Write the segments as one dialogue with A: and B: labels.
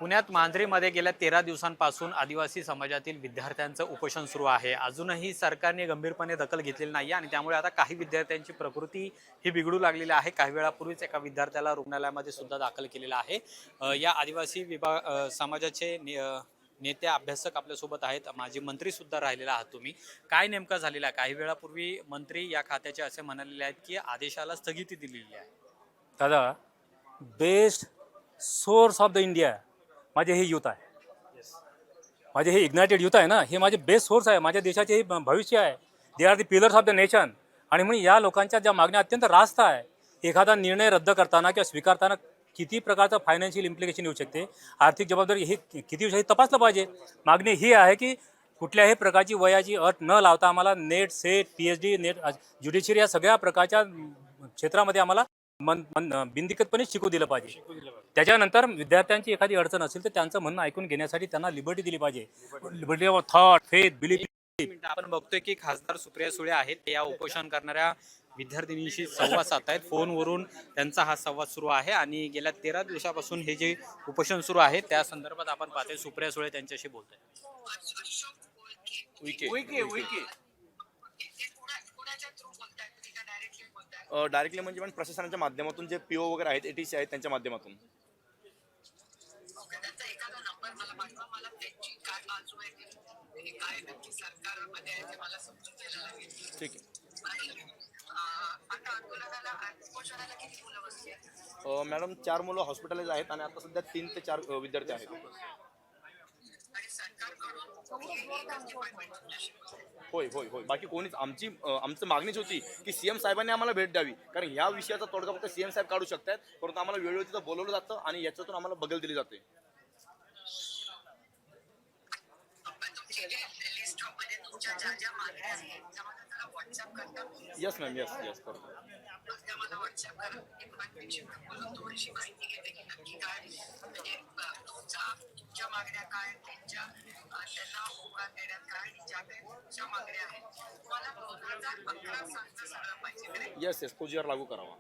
A: पुण्यात मांजरीमध्ये गेल्या 13 दिवसांपासून आदिवासी समाजातील विद्यार्थ्यांचं उपोषण सुरू आहे। अजूनही सरकारने गंभीरपणे दखल घेतलेली नाही आणि त्यामुळे आता काही विद्यार्थ्यांची प्रकृती ही बिघडू लागलेली आहे। काही वेळापूर्वीच एका विद्यार्थ्याला रुग्णालयामध्ये सुद्धा दाखल केलेलं आहे। या आदिवासी समाजाचे नेते अभ्यासक आपल्यासोबत आहेत। माजी मंत्री सुद्धा राहिलेला आहात तुम्ही। काय नेमकं झालेलं आहे? काही वेळापूर्वी मंत्री या खात्याचे असे म्हणालेले आहेत की आदेशाला स्थगिती दिलेली आहे।
B: दादा, best source of the India माझे हे यूथ आहे। माझे हे इग्नायटेड यूथ आहे ना, हे माझे बेस्ट सोर्स आहे। माझ्या देशाचे हे भविष्य आहे। They are the pillars of the nation. आणि म्हणून या लोकांच्या ज्या मागण्या अत्यंत रास्त आहे। एखादा निर्णय रद्द करताना किंवा स्वीकारताना किती प्रकारचं फायनान्शियल इम्प्लिकेशन येऊ शकते, आर्थिक जबाबदारी हे किती दिवसांनी तपासलं पाहिजे। मागणी ही आहे की कुठल्याही प्रकारची वयाची अट न लावता आम्हाला net, set, PhD, net, judiciary या सगळ्या प्रकारच्या क्षेत्रामध्ये आम्हाला बिनदिक्कतपणे शिकू दिलं पाहिजे। त्याच्यानंतर विद्यार्थ्यांची एखादी अडचण असेल तर त्यांचं म्हणणं ऐकून घेण्यासाठी त्यांना लिबर्टी दिली पाहिजे। Liberty of thought, faith, belief.
A: आपण बघतोय की खासदार सुप्रिया सुळे आहेत, ते या उपोषण करणाऱ्या विद्यार्थिनींशी संवाद साधतायत। फोनवरून त्यांचा हा संवाद सुरू आहे आणि गेल्या 13 दिवसापासून हे जे उपोषण सुरू आहे त्या संदर्भात आपण पाहतोय सुप्रिया सुळे त्यांच्याशी बोलतोय।
C: डायरेक्टली म्हणजे पण प्रशासनाच्या माध्यमातून जे PO वगैरे आहेत, ATC आहेत त्यांच्या माध्यमातून। ठीक आहे मॅडम, 4 मुलं हॉस्पिटलाइज आहेत आणि आता सध्या 3 ते 4 विद्यार्थी आहेत। होय होय होय, बाकी कोणीच आमची मागणीच होती की CM साहेबांनी आम्हाला भेट द्यावी, कारण ह्या विषयाचा तोडगा फक्त CM साहेब काढू शकतात। परंतु आम्हाला वेळोवेळी तिथं बोलवलं जातं आणि याच्यातून आम्हाला बगल दिली जाते। यस मॅम, यस यस करतो। यस यस, तो GR लागू करावा।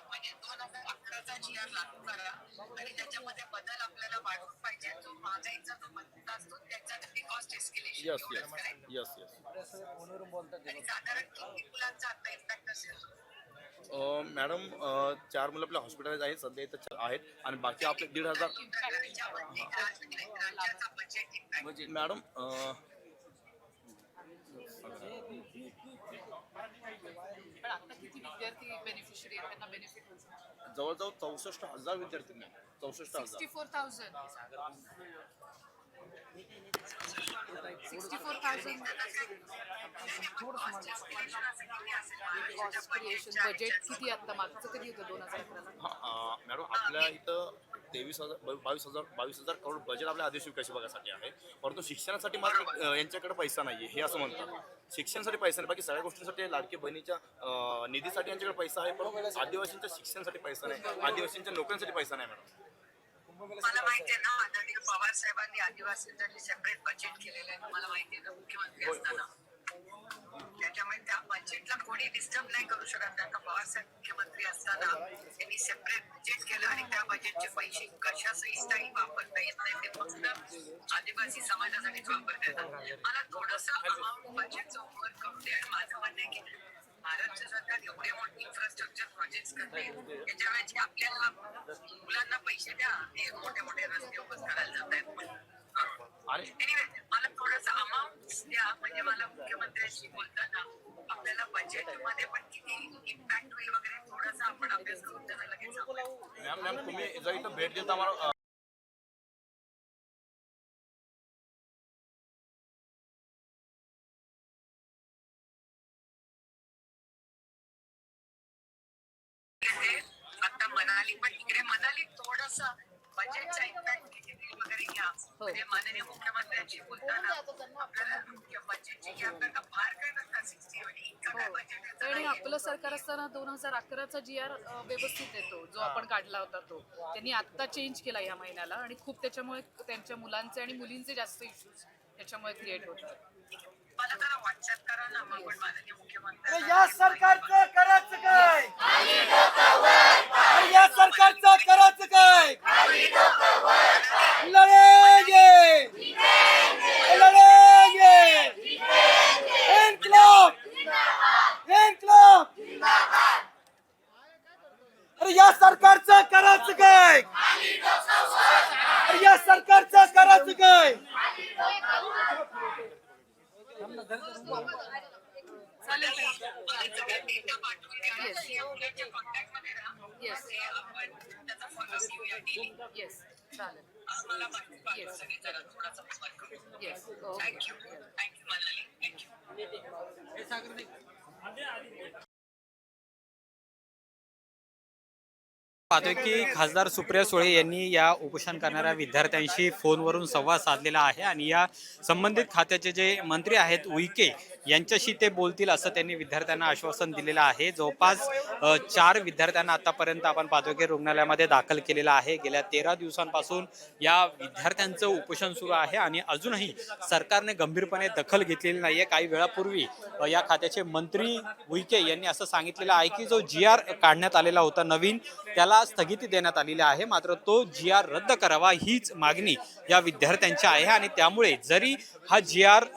D: म्हणजे 2011चा GR लागू करा आणि त्याच्यामध्ये बदल आपल्याला वाढवून पाहिजे। जो महागाईचा जो मुद्दा असतो त्याच्यासाठी cost escalation
C: yes yes yes yes.
D: आणि साधारण किती मुलांचा आता इम्पॅक्ट असेल?
C: मॅडम, 4 मुलं आपल्या हॉस्पिटलाइज आहेत सध्या इथं आहेत आणि बाकी आपले 1,500 मॅडम। जवळजवळ 64,000 विद्यार्थी मॅम, 64,000।
E: बजेट किती आता मागचं कधी होतं 2011ला?
C: मॅडम, आपल्या इथं 22,000 करोड बजेट आपल्या आदिवासी विकास विभागासाठी आहे। परंतु शिक्षणासाठी मात्र यांच्याकडे पैसा नाहीये, हे असं म्हणतात। शिक्षणासाठी पैसा नाही, बाकी सगळ्या गोष्टींसाठी लाडकी बहिणीच्या निधीसाठी यांच्याकडे पैसा आहे, पण आदिवासींच्या शिक्षणासाठी पैसा नाही, आदिवासींच्या नोकऱ्यांसाठी पैसा नाही मॅडम।
D: मला माहिती आहे ना, आदरणीय पवार साहेबांनी आदिवासींसाठी सेपरेट बजेट केलेलं आहे, मला माहिती आहे ना, मुख्यमंत्री असताना। त्याच्यामुळे त्या बजेटला कोणी डिस्टर्ब नाही करू शकत, कारण का पवार साहेब मुख्यमंत्री असताना त्यांनी सेपरेट बजेट केलं आणि त्या बजेटचे पैसे कशासाठी वापरता येत नाही, ते फक्त आदिवासी समाजासाठीच वापरता येतात। मला थोडंसं अमाऊंट बजेटचं ओव्हर करू दे आणि माझं म्हणणं आहे की महाराष्ट्र सरकार एवढे मोठे इन्फ्रास्ट्रक्चर प्रोजेक्ट करते, त्याच्यावेळी आपल्याला मुलांना पैसे द्या, हे मोठे मोठे रस्ते उभं करायला जात आहेत। एनिवे, मला थोडंसं अमाऊंट द्या, म्हणजे मला मुख्यमंत्र्यांशी बोलताना आपल्याला बजेटमध्ये पण किती इम्पॅक्ट होईल वगैरे थोडासा आपण अभ्यास करून त्याला लगेच
C: मॅम, तुम्ही जर इथं भेट देता आम्हाला
D: आता मनाली, पण इकडे मनाली थोडंसं बजेटचा इम्पॅक्ट किती होईल वगैरे घ्या, म्हणजे माननीय मुख्यमंत्र्यांशी बोलताना आपल्याला बजेटची घ्या, आपल्याला फार काय नसतात 60 आणि इतकं काय बजेट
E: आणि आपलं सरकार असताना 2011चा GR व्यवस्थित येतो, जो आपण काढला होता तो त्यांनी आता चेंज केला या महिन्याला, आणि खूप त्याच्यामुळे त्यांच्या मुलांचे आणि मुलींचे जास्त इश्यूज त्याच्यामुळे क्रिएट होतात।
D: मला जरा व्हॉट्सअप करा ना, मग आपण माननीय मुख्यमंत्री
F: या सरकारचं करायचं काय? या सरकारचं करायचं काय? लड़ेंगे लड़ेंगे इनकलाब इनकलाब अरे या सरकारचं करायचं काय अरे या सरकारचं करायचं काय
D: डेटा पाठवून द्या आणि आपल्या कॉन्टॅक्टमध्ये राहा.
E: Yes.
D: ते आपण त्याचा फॉलो घेऊया डेली.
E: येस चालेल
D: मला पाठवा सगळे जरा थोडासा फॉलो करू.
E: Yes
D: thank you Malhari thank you.
A: पाहतोय की खासदार सुप्रिया सुळे यांनी या उपोषण करणाऱ्या विद्यार्थ्यांशी फोनवरून संवाद साधलेला आहे आणि या संबंधित खात्याचे जे मंत्री आहेत उईके यांच्याशी ते बोलतील असं त्यांनी विद्यार्थ्यांना आश्वासन दिलेलं आहे. जवळपास 4 विद्यार्थ्यांना आतापर्यंत आपण पाहतोय की रुग्णालयामध्ये दाखल केलेलं आहे. गेल्या 13 दिवसांपासून या विद्यार्थ्यांचं उपोषण सुरू आहे आणि अजूनही सरकारने गंभीरपणे दखल घेतलेली नाहीये. काही वेळापूर्वी या खात्याचे मंत्री उईके यांनी असं सांगितलेलं आहे की जो GR काढण्यात आलेला होता नवीन त्याला स्थगिती देण्यात आलेली आहे. मात्र तो GR रद्द करावा हीच मागणी या विद्यार्थ्यांची आहे आणि त्यामुळे जरी हा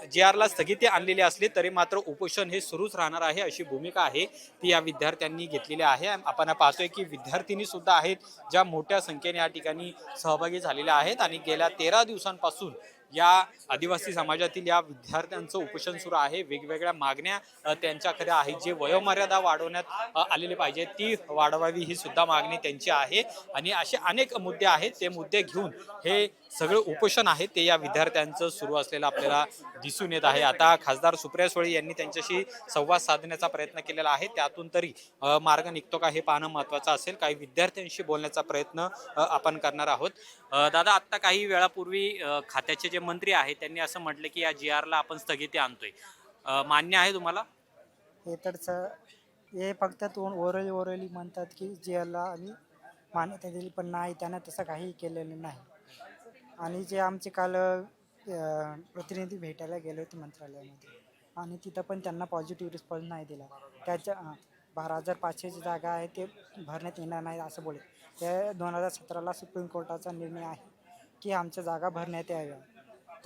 A: GR ला स्थगिती आणलेली असली तरी मात्र उपोषण हे सुरूच राहणार आहे अशी भूमिका आहे ती या विद्यार्थ्यांनी घेतलेली आहे. आपण पाहतोय की विद्यार्थिनी सुद्धा आहेत ज्या मोठ्या संख्येने या ठिकाणी सहभागी झालेल्या आहेत आणि गेल्या 13 दिवसांपासून या आदिवासी समाजातील या विद्यार्थ्यांचं उपोषण सुरू आहे. वेगवेगळ्या मागण्या त्यांच्याकडे आहेत. जे वयोमर्यादा वाढवण्यात आलेली पाहिजे ती वाढवावी ही सुद्धा मागणी त्यांची आहे आणि असे अनेक मुद्दे आहेत. ते मुद्दे घेऊन हे सगळं उपोषण आहे ते या विद्यार्थ्यांचं सुरू असलेलं आपल्याला दिसून येत आहे. आता खासदार सुप्रिया सुळे यांनी त्यांच्याशी संवाद साधण्याचा प्रयत्न केलेला आहे. त्यातून तरी मार्ग निघतो का हे पाहणं महत्त्वाचं असेल. काही विद्यार्थ्यांशी बोलण्याचा प्रयत्न आपण करणार आहोत. दादा आत्ता काही वेळापूर्वी खात्याचे जे मंत्री आहेत त्यांनी असं म्हटलं की या GR ला आपण स्थगिती आणतोय. मान्य आहे तुम्हाला?
G: हे तर हे फक्त ओरली म्हणतात की जेला आम्ही मान्यता दिली पण नाही त्यानं तसं काही केलेलं नाही. आणि जे आमचे काल प्रतिनिधी भेटायला गेले होते मंत्रालयामध्ये आणि तिथं पण त्यांना पॉझिटिव्ह रिस्पॉन्स नाही दिला. त्याच्या 12,500ची जागा आहे ते भरण्यात येणार नाही असं बोलले. ते 2017ला सुप्रीम कोर्टाचा निर्णय आहे की आमच्या जागा भरण्यात याव्या.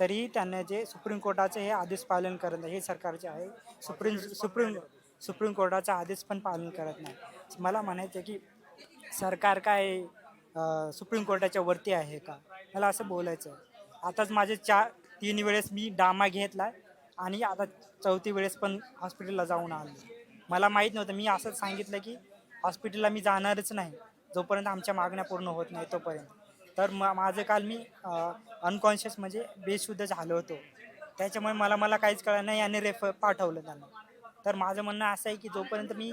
G: तरी त्यांना जे सुप्रीम कोर्टाचे हे आदेश पालन करत नाही. हे सरकारचे आहे. सुप्रीम कोर्टाचा आदेश पण पालन करत नाही. मला म्हणायचं की सरकार काय सुप्रीम कोर्टाच्या वरती आहे का मला असं बोलायचं आहे. आताच माझे 3 वेळेस मी डामा घेतला आणि आता 4थी वेळेस पण हॉस्पिटलला जाऊन आलो. मला माहीत नव्हतं. मी असंच सांगितलं की हॉस्पिटलला मी जाणारच नाही जोपर्यंत आमच्या मागण्या पूर्ण होत नाही तोपर्यंत. तर माझं काल मी अनकॉन्शियस म्हणजे बेशुद्ध झालो होतो. त्याच्यामुळे मला काहीच कळलं नाही आणि पाठवलं त्यांना. तर माझं म्हणणं असं आहे की जोपर्यंत मी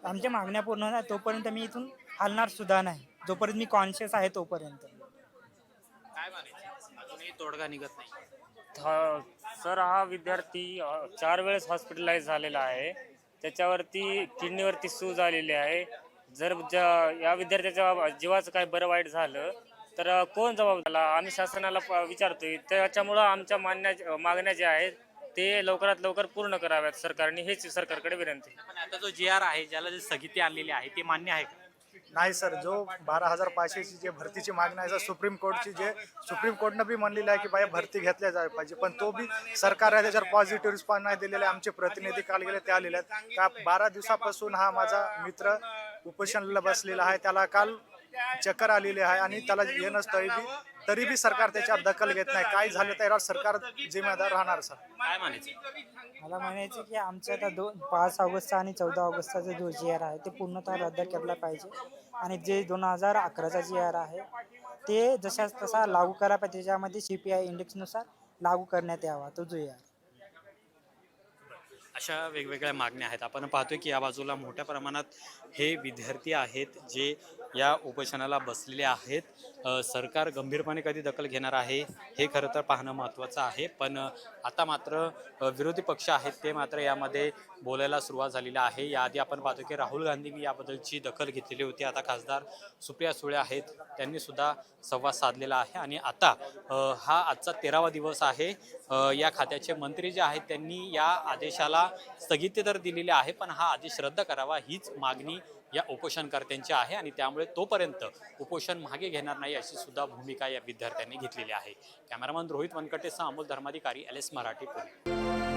G: आमच्या मागण्या पूर्ण होणार तोपर्यंत मी इथून हलणार सुद्धा नाही. जोपर्यंत मी कॉन्शियस आहे तोपर्यंत.
A: काय म्हणायचं अजूनही तोडगा निघत नाही?
H: सर हा विद्यार्थी 4 वेळेस हॉस्पिटलाइज झालेला आहे. त्याच्यावरती किडनीवरती सूज आलेली आहे. जर या विद्यार्थ्याच्या जीवाचं काही बरं वाईट झालं तर कोण जबाबदार? आम्ही शासनाला विचारतोय. त्याच्यामुळं आमच्या मागण्या ज्या आहेत ते लवकरात लवकर पूर्ण कराव्यात सरकारने हेच सरकारकडे विनंती.
A: पण आता जो GR आहे ज्याला जी स्थगिती आणलेली आहे ते मान्य आहे का?
I: नाही सर. जो 12,500ची जे भरतीची मागणी आहे सुप्रीम कोर्टनं बी म्हणलेलं आहे की बाया भरती घेतल्या जायला पाहिजे पण तो बी सरकार आहे त्याच्यावर पॉझिटिव्ह रिस्पॉन्स नाही दिलेला आहे. आमचे प्रतिनिधी काल गेले ते आलेले आहेत का 12 दिवसापासून हा माझा मित्र उपोषणाला बसलेला आहे. त्याला काल चक्कर आलेली आहे आणि त्याला हे नसतं तरी बी सरकार त्याच्यावर दखल घेत नाही. काय झालं तर सरकार जिम्मेदार राहणार सर.
A: काय म्हणायचं?
G: मला म्हणायचं की आमचं आता 5 ऑगस्ट आणि 14 ऑगस्टचा जो GR आहे ते पूर्णतः रद्द केला पाहिजे आणि जे 2011चा GR आहे ते जशाच तसा लागू करा पाहिजे. त्याच्यामध्ये CPI इंडेक्सनुसार लागू करण्यात यावा तो GR.
A: अशा वेगवेगळ्या मागण्या आहेत. आपण पाहतोय की या बाजूला मोठ्या प्रमाणात हे विद्यार्थी आहेत जे या उपोषणाला बसलेले आहेत. सरकार गंभीरपणे कधी दखल घेणार आहे हे खरं तर पाहणं महत्त्वाचं आहे. पण आता मात्र विरोधी पक्ष आहेत ते मात्र यामध्ये बोलायला सुरुवात झालेली आहे. याआधी आपण पाहतो की राहुल गांधींनी याबद्दलची दखल घेतलेली होती. आता खासदार सुप्रिया सुळे आहेत त्यांनी सुद्धा संवाद साधलेला आहे आणि आता हा आजचा 13वा दिवस आहे. या खात्याचे मंत्री जे आहेत त्यांनी या आदेशाला स्थगिती तर दिलेली आहे पण हा आदेश रद्द करावा हीच मागणी या उपोषणकर्त्यांची आहे आणि त्यामुळे तोपर्यंत उपोषण मागे घेणार नाही अशी सुद्धा भूमिका या विद्यार्थ्यांनी घेतलेली आहे. कॅमेरामन रोहित वनकटेसह अमोल धर्माधिकारी, LS मराठी, पुणे.